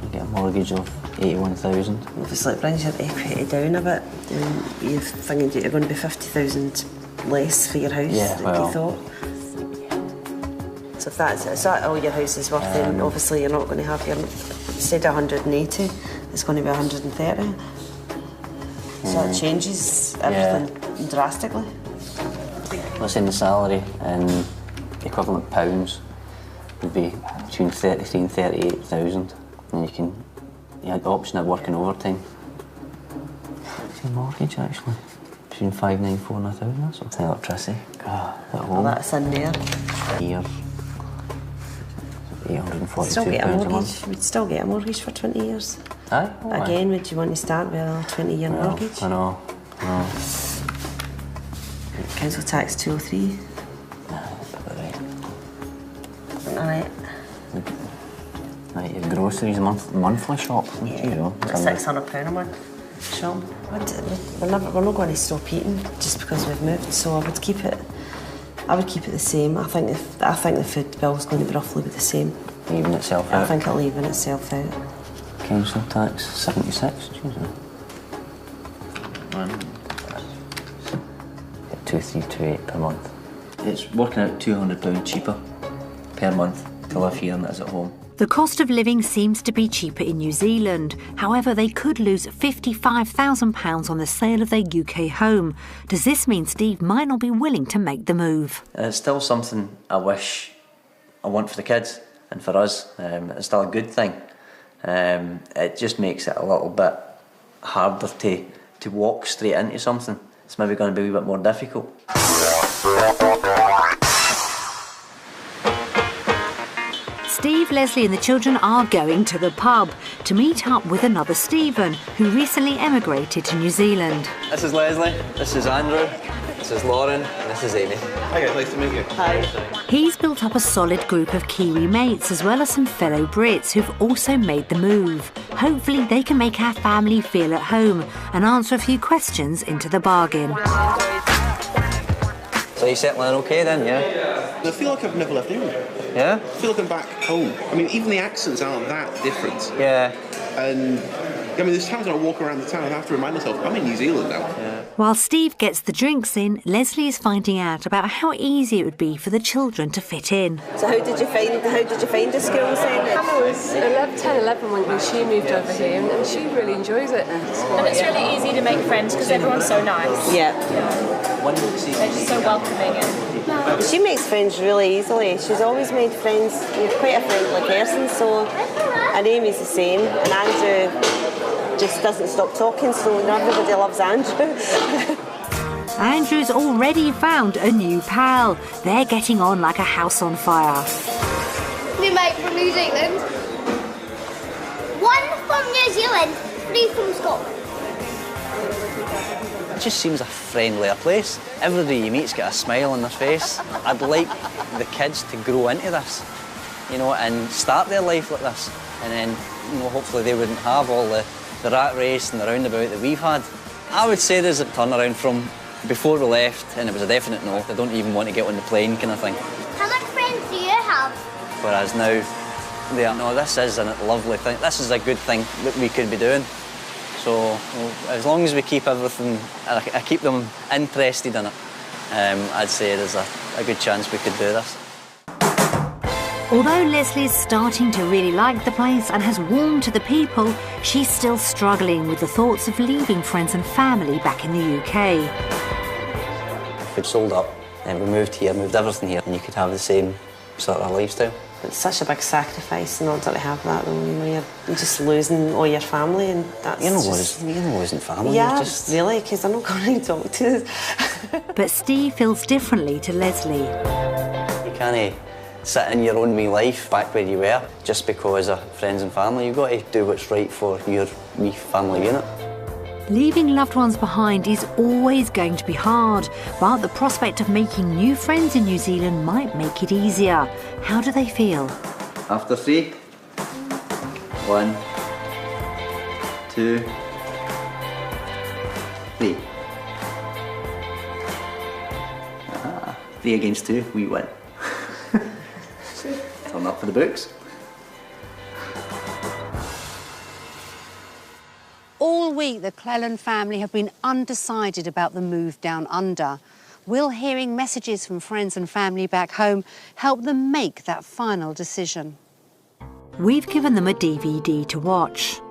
You get a mortgage of 81,000. Obviously it brings your equity down a bit. You're thinking you're going to be 50,000 less for your house than you thought. So if that's all your house is worth, then obviously you're not going to have your, instead of 180, it's going to be 130. So that changes everything drastically. Let's say the salary in equivalent pounds would be between 33 and 38,000, and you had the option of working overtime. What's your mortgage actually? Between 594 and 1,000. That's something electricity. God, at home. Well, that's in there. Here. £842 a month. We'd still get a mortgage for 20 years. Aye? Again, would you want to start with a 20-year mortgage? I know. Council tax 203. Alright. Right, your groceries monthly shop. £600 a month shop. We're not going to stop eating just because we've moved, so I would keep it the same. I think the food bill is going to be roughly the same. Even itself out? I think it'll even itself out. Council tax 76, Jesus. 2328 per month. It's working out £200 cheaper per month to live here than it is at home. The cost of living seems to be cheaper in New Zealand. However, they could lose £55,000 on the sale of their UK home. Does this mean Steve might not be willing to make the move? It's still something I want for the kids and for us. It's still a good thing. It just makes it a little bit harder to walk straight into something. It's maybe going to be a wee bit more difficult. Steve, Leslie and the children are going to the pub to meet up with another Stephen who recently emigrated to New Zealand. This is Leslie, this is Andrew, this is Lauren and this is Amy. Hi guys, nice to meet you. Hi. He's built up a solid group of Kiwi mates as well as some fellow Brits who've also made the move. Hopefully they can make our family feel at home and answer a few questions into the bargain. So you settling in okay then, yeah? I feel like I've never left England. Yeah? I feel like I'm back home. I mean, even the accents aren't that different. Yeah. And I mean, there's times when I walk around the town and I have to remind myself, I'm in New Zealand now. While Steve gets the drinks in, Leslie is finding out about how easy it would be for the children to fit in. So how did you find the schools then? Hannah was 10, 11 when she moved over here, and she really enjoys it. And it's really easy to make friends because everyone's so nice. Yeah. They're just so welcoming. And she makes friends really easily. She's always made friends. She's quite a friendly person, so... And Amy's the same, and Andrew just doesn't stop talking, so everybody loves Andrew. Andrew's already found a new pal. They're getting on like a house on fire. New mate from New Zealand. One from New Zealand, 3 from Scotland. It just seems a friendlier place. Everybody you meet's got a smile on their face. I'd like the kids to grow into this, you know, and start their life like this. And then, you know, hopefully they wouldn't have all the rat race and the roundabout that we've had. I would say there's a turnaround from before we left, and it was a definite no. They don't even want to get on the plane kind of thing. How much friends do you have? Whereas now, they are, no, this is a lovely thing. This is a good thing that we could be doing. So, well, as long as we keep everything, I keep them interested in it, I'd say there's a good chance we could do this. Although Leslie's starting to really like the place and has warmed to the people, she's still struggling with the thoughts of leaving friends and family back in the UK. We'd sold up and we moved here, moved everything here, and you could have the same sort of lifestyle. It's such a big sacrifice in order to have that, though. You know, you're just losing all your family, and that's you're not losing family. Yeah, just... really, because I'm not going to talk to us. But Steve feels differently to Leslie. You can't sit in your own wee life back where you were just because of friends and family. You've got to do what's right for your wee family unit. Leaving loved ones behind is always going to be hard, but the prospect of making new friends in New Zealand might make it easier. How do they feel? After 3. 1, 2, 3. 3 against 2, we win. Turn up for the books. All week, the Clelland family have been undecided about the move down under. Will hearing messages from friends and family back home help them make that final decision? We've given them a DVD to watch.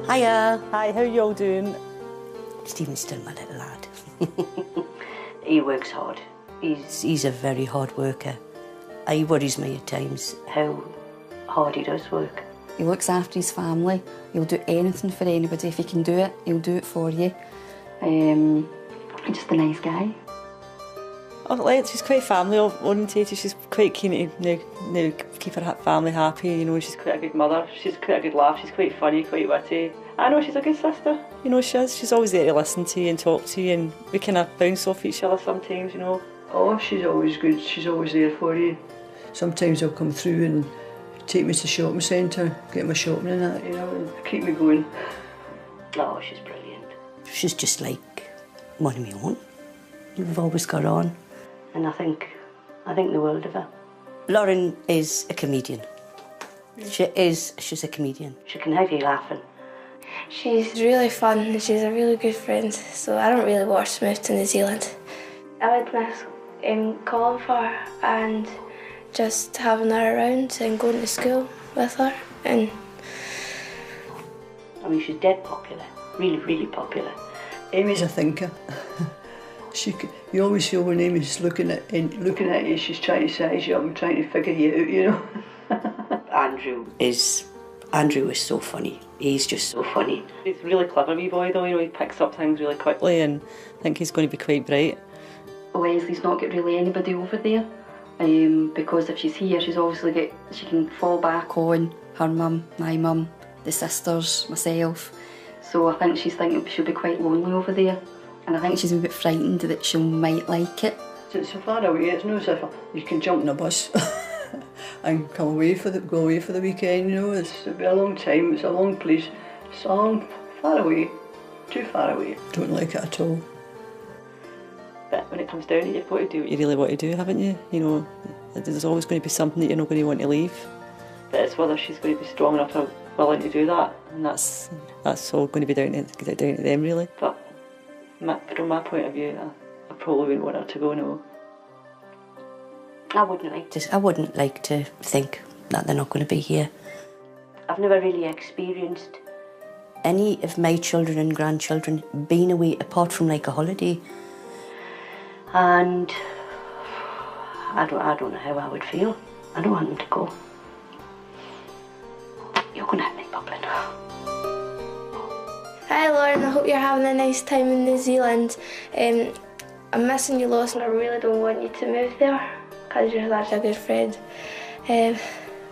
Hiya. Hi, how are you all doing? Stephen's still my little lad. He works hard. He's a very hard worker. He worries me at times how hard he does work. He looks after his family. He'll do anything for anybody. If he can do it, he'll do it for you. He's just a nice guy. She's quite family orientated. She's quite keen to keep her family happy. You know, she's quite a good mother. She's quite a good laugh. She's quite funny, quite witty. I know she's a good sister. You know, she is. She's always there to listen to you and talk to you, and we kind of bounce off each other sometimes. You know. Oh, she's always good. She's always there for you. Sometimes they'll come through and take me to the shopping centre, get my shopping and that, you know, and keep me going. Oh, she's brilliant. She's just like one of my own. We've always got on. And I think the world of her. Lauren is a comedian. She's a comedian. She can have you laughing. She's really fun and she's a really good friend, so I don't really want her to move to New Zealand. I would miss calling for her and just having her around and going to school with her. And I mean, she's dead popular, really, really popular. Amy's a thinker. You always feel when Amy's looking at you, she's trying to size you up and trying to figure you out, you know. Andrew is so funny. He's just so funny. He's a really clever wee boy though, you know, he picks up things really quickly and I think he's going to be quite bright. Leslie's not got really anybody over there because if she's here, she can fall back on her mum, my mum, the sisters, myself. So I think she's thinking she'll be quite lonely over there. And I think she's a bit frightened that she might like it. It's so far away, it's not as if you can jump in a bus and go away for the weekend, you know. It'll be a long time, it's a long place, it's far away, too far away. Don't like it at all. But when it comes down to it, you've got to do what you really want to do, haven't you? You know, there's always going to be something that you're not going to want to leave. But it's whether she's going to be strong enough to willing to do that, and that's all going to be down to them really. But from my point of view, I probably wouldn't want her to go, no. I wouldn't like to think that they're not going to be here. I've never really experienced any of my children and grandchildren being away apart from like a holiday. And I don't know how I would feel. I don't want them to go. You're going to have me bubbling. Hi Lauren, I hope you're having a nice time in New Zealand. I'm missing you lots and I really don't want you to move there because you're such a good friend.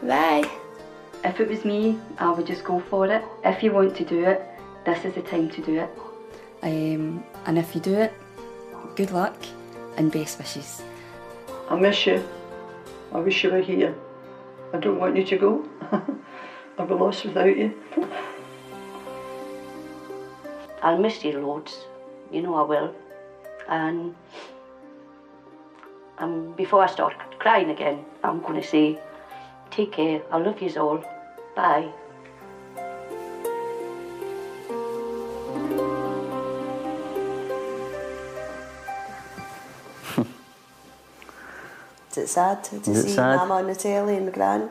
Bye. If it was me, I would just go for it. If you want to do it, this is the time to do it. And if you do it, good luck and best wishes. I miss you. I wish you were here. I don't want you to go. I'll be lost without you. I'll miss you loads, you know I will. And before I start crying again, I'm going to say, take care, I love yous all, bye. Is it sad to see Mama on the telly and the gran?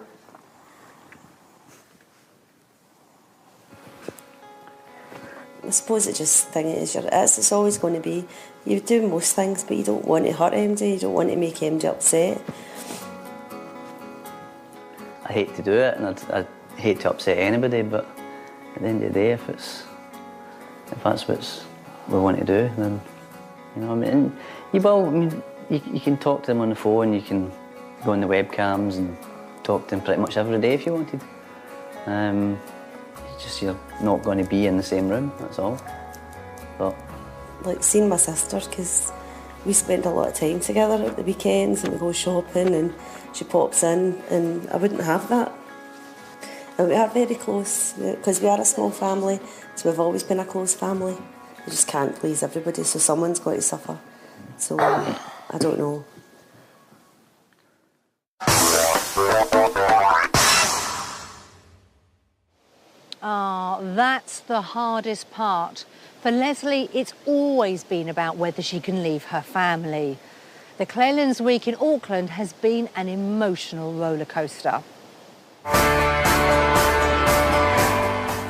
I suppose it's it's always going to be, you do most things but you don't want to hurt MJ, you don't want to make MJ upset. I hate to do it and I hate to upset anybody, but at the end of the day, if that's what we want to do, then, you know, I mean, you can talk to them on the phone, you can go on the webcams and talk to them pretty much every day if you wanted. It's just you're not going to be in the same room, that's all. But like seeing my sister, because we spend a lot of time together at the weekends and we go shopping and she pops in and I wouldn't have that. And we are very close because we are a small family, so we've always been a close family. We just can't please everybody, so someone's got to suffer. So I don't know. That's the hardest part. For Leslie, it's always been about whether she can leave her family. The Clelland's week in Auckland has been an emotional roller coaster.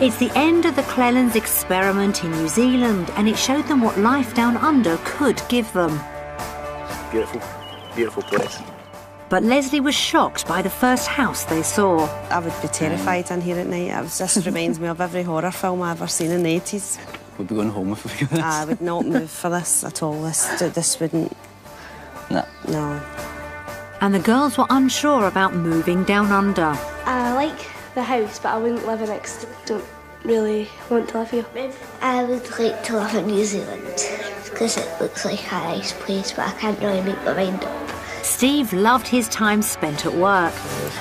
It's the end of the Clelland's experiment in New Zealand, and it showed them what life down under could give them. Beautiful, beautiful place. But Leslie was shocked by the first house they saw. I would be terrified in here at night. This reminds me of every horror film I've ever seen in the 80s. we'd be going home if we were this. I would not move for this at all. This wouldn't... No. And the girls were unsure about moving down under. I like the house, but I wouldn't live in it. Don't really want to live here. I would like to live in New Zealand because it looks like a nice place, but I can't really make my mind up. Steve loved his time spent at work.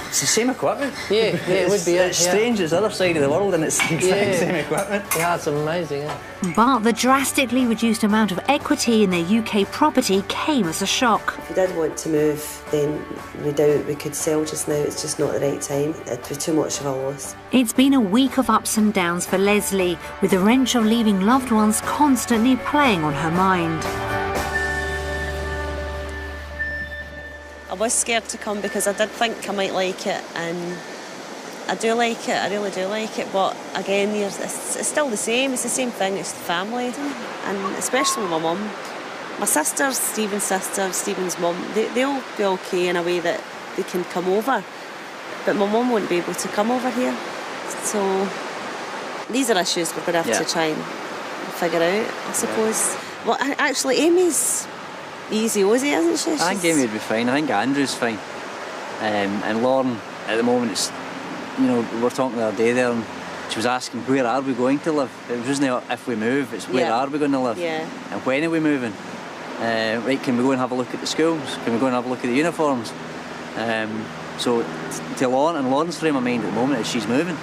It's the same equipment. Yeah, it would be. It's strange, it's the other side of the world and it's the exact same equipment. Yeah, it's amazing, yeah. But the drastically reduced amount of equity in their UK property came as a shock. If we did want to move, then we doubt we could sell just now. It's just not the right time. It'd be too much of a loss. It's been a week of ups and downs for Leslie, with the wrench of leaving loved ones constantly playing on her mind. I was scared to come because I did think I might like it, and I do like it, I really do like it, but again, it's still the same, it's the same thing, it's the family, and especially with my mum. My sisters, Stephen's mum, they'll be okay in a way that they can come over, but my mum won't be able to come over here, so these are issues we're going to have to try and figure out, I suppose. Well, actually, Amy's easy, isn't she? I think Amy would be fine. I think Andrew's fine. And Lauren, at the moment, it's, you know, we were talking the other day there, and she was asking, where are we going to live? It wasn't if we move, it's where are we going to live? Yeah. And when are we moving? Right, can we go and have a look at the schools? Can we go and have a look at the uniforms? So, to Lauren, and Lauren's frame of mind at the moment is she's moving.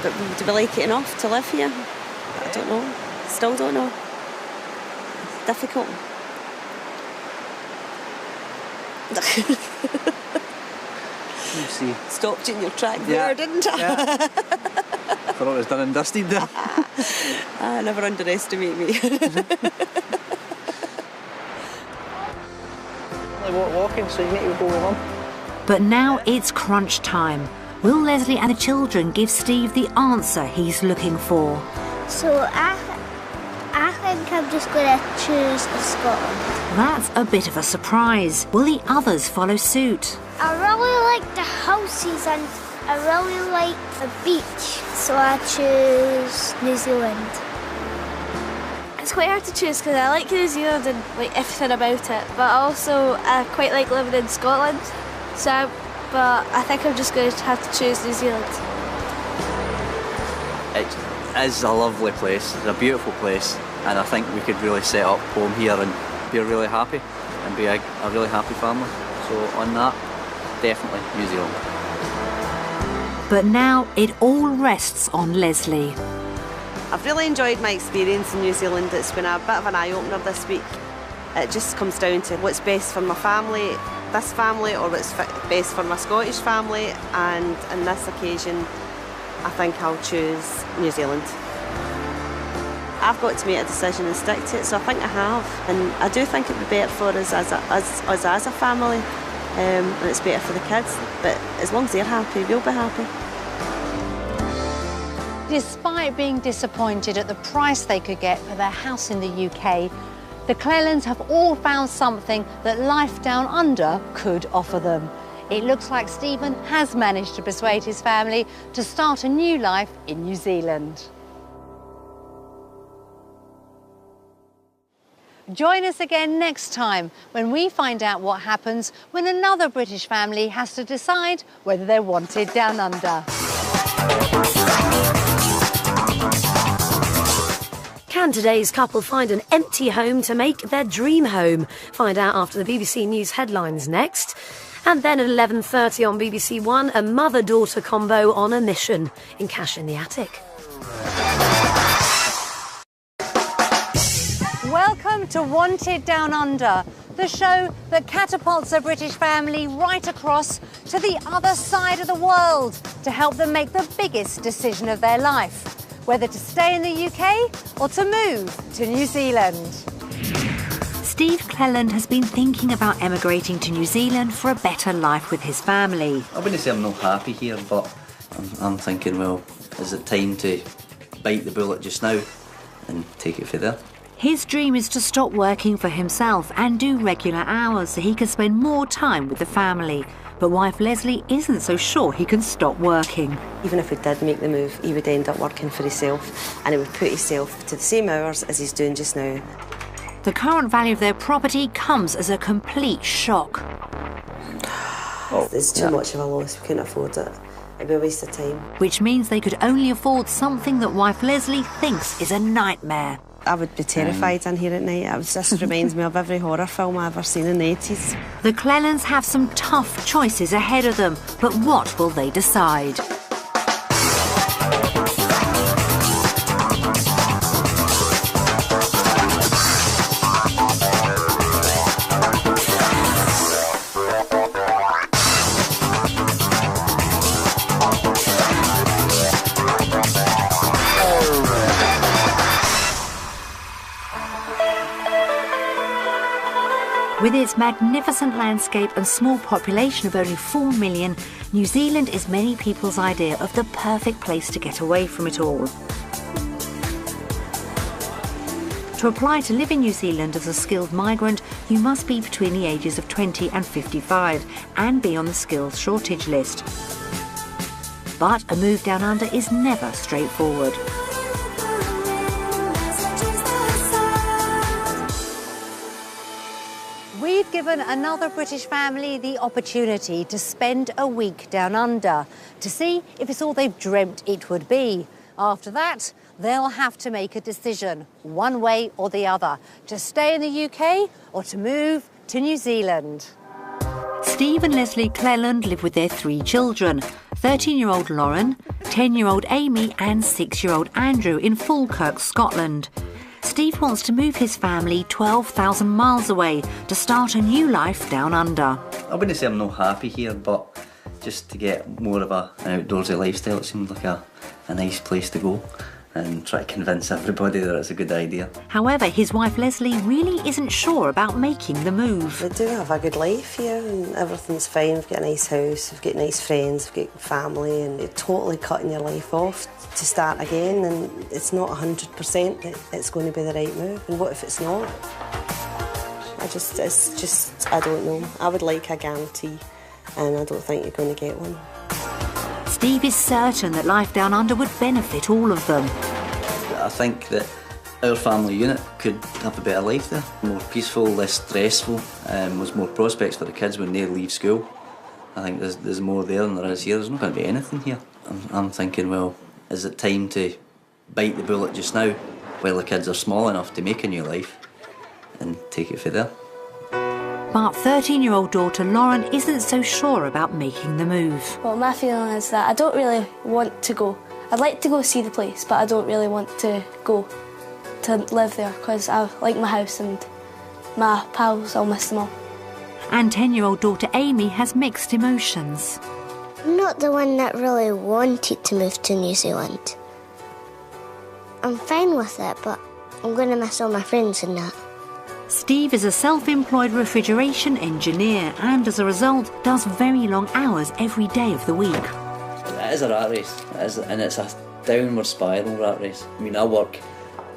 But do we like it enough to live here? I don't know. Still don't know. Difficult. We'll see. Stopped in your track there, didn't I? Yeah. Thought it was done and dusted there. Never underestimate me. Walking, so you need to go with Mum. But now it's crunch time. Will Leslie and the children give Steve the answer he's looking for? So I think I'm just going to choose Scotland. That's a bit of a surprise. Will the others follow suit? I really like the houses and I really like the beach, so I choose New Zealand. It's quite hard to choose because I like New Zealand and like everything about it, but also I quite like living in Scotland. But I think I'm just going to have to choose New Zealand. It is a lovely place. It's a beautiful place, and I think we could really set up home here and be really happy and be a really happy family. So on that, definitely New Zealand. But now it all rests on Leslie. I've really enjoyed my experience in New Zealand. It's been a bit of an eye-opener this week. It just comes down to what's best for my family, this family, or what's best for my Scottish family, and on this occasion I think I'll choose New Zealand. I've got to make a decision and stick to it, so I think I have, and I do think it would be better for us as a family, and it's better for the kids, but as long as they're happy, we'll be happy. Despite being disappointed at the price they could get for their house in the UK, the Clellands have all found something that life down under could offer them. It looks like Stephen has managed to persuade his family to start a new life in New Zealand. Join us again next time when we find out what happens when another British family has to decide whether they're wanted down under. Can today's couple find an empty home to make their dream home? Find out after the BBC News headlines next. And then at 11:30 on BBC One, a mother-daughter combo on a mission in Cash in the Attic. Welcome to Wanted Down Under, the show that catapults a British family right across to the other side of the world to help them make the biggest decision of their life, whether to stay in the UK or to move to New Zealand. Steve Clelland has been thinking about emigrating to New Zealand for a better life with his family. I wouldn't say I'm not happy here, but I'm thinking, well, is it time to bite the bullet just now and take it from there? His dream is to stop working for himself and do regular hours so he can spend more time with the family. But wife Leslie isn't so sure he can stop working. Even if he did make the move, he would end up working for himself, and he would put himself to the same hours as he's doing just now. The current value of their property comes as a complete shock. It's too much of a loss, we couldn't afford it. It'd be a waste of time. Which means they could only afford something that wife Leslie thinks is a nightmare. I would be terrified in here at night. It just reminds me of every horror film I've ever seen in the 80s. The Clellands have some tough choices ahead of them, but what will they decide? With its magnificent landscape and small population of only 4 million, New Zealand is many people's idea of the perfect place to get away from it all. To apply to live in New Zealand as a skilled migrant, you must be between the ages of 20 and 55 and be on the skills shortage list. But a move down under is never straightforward. We've given another British family the opportunity to spend a week down under to see if it's all they've dreamt it would be. After that, they'll have to make a decision, one way or the other, to stay in the UK or to move to New Zealand. Steve and Leslie Clelland live with their 3 children, 13-year-old Lauren, 10-year-old Amy and 6-year-old Andrew in Falkirk, Scotland. Steve wants to move his family 12,000 miles away to start a new life down under. I wouldn't say I'm not happy here, but just to get more of an outdoorsy lifestyle. It seemed like a nice place to go and try to convince everybody that it's a good idea. However, his wife Leslie really isn't sure about making the move. We do have a good life here and everything's fine. We've got a nice house, we've got nice friends, we've got family, and you're totally cutting your life off to start again, and it's not 100% that it's going to be the right move. And what if it's not? I don't know. I would like a guarantee, and I don't think you're going to get one. Steve is certain that life down under would benefit all of them. I think that our family unit could have a better life there. More peaceful, less stressful, there's more prospects for the kids when they leave school. I think there's more there than there is here. There's not going to be anything here. I'm thinking, well, is it time to bite the bullet just now while the kids are small enough to make a new life and take it from there? But 13-year-old daughter Lauren isn't so sure about making the move. Well, my feeling is that I don't really want to go. I'd like to go see the place, but I don't really want to go to live there because I like my house and my pals, I'll miss them all. And 10-year-old daughter Amy has mixed emotions. I'm not the one that really wanted to move to New Zealand. I'm fine with it, but I'm going to miss all my friends and that. Steve is a self-employed refrigeration engineer and, as a result, does very long hours every day of the week. It is a rat race, and it's a downward spiral rat race. I mean, I work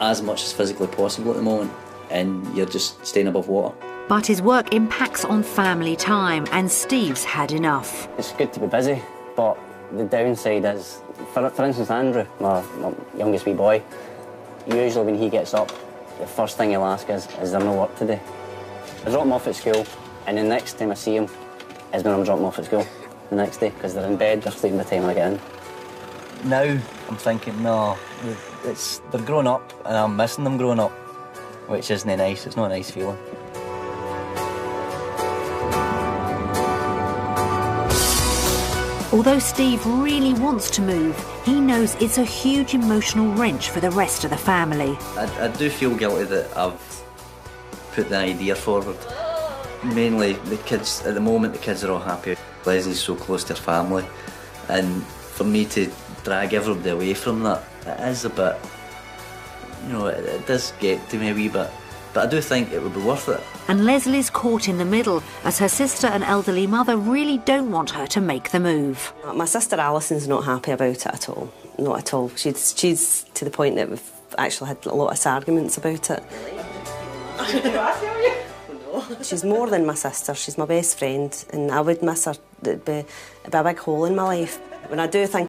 as much as physically possible at the moment, and you're just staying above water. But his work impacts on family time, and Steve's had enough. It's good to be busy, but the downside is, for instance, Andrew, my youngest wee boy, usually when he gets up, the first thing he'll ask is there no work today? I drop him off at school, and the next time I see him is when I'm dropping off at school the next day, because they're in bed, they're sleeping by the time I get in. Now I'm thinking, no, they're growing up, and I'm missing them growing up, which isn't nice. It's not a nice feeling. Although Steve really wants to move, he knows it's a huge emotional wrench for the rest of the family. I do feel guilty that I've put the idea forward. Mainly the kids, at the moment the kids are all happy. Leslie's so close to her family, and for me to drag everybody away from that, it is a bit, it does get to me a wee bit. But I do think it would be worth it. And Leslie's caught in the middle, as her sister and elderly mother really don't want her to make the move. My sister Alison's not happy about it at all. Not at all. She's to the point that we've actually had a lot of arguments about it. She's more than my sister. She's my best friend, and I would miss her. It'd be a big hole in my life. When I do think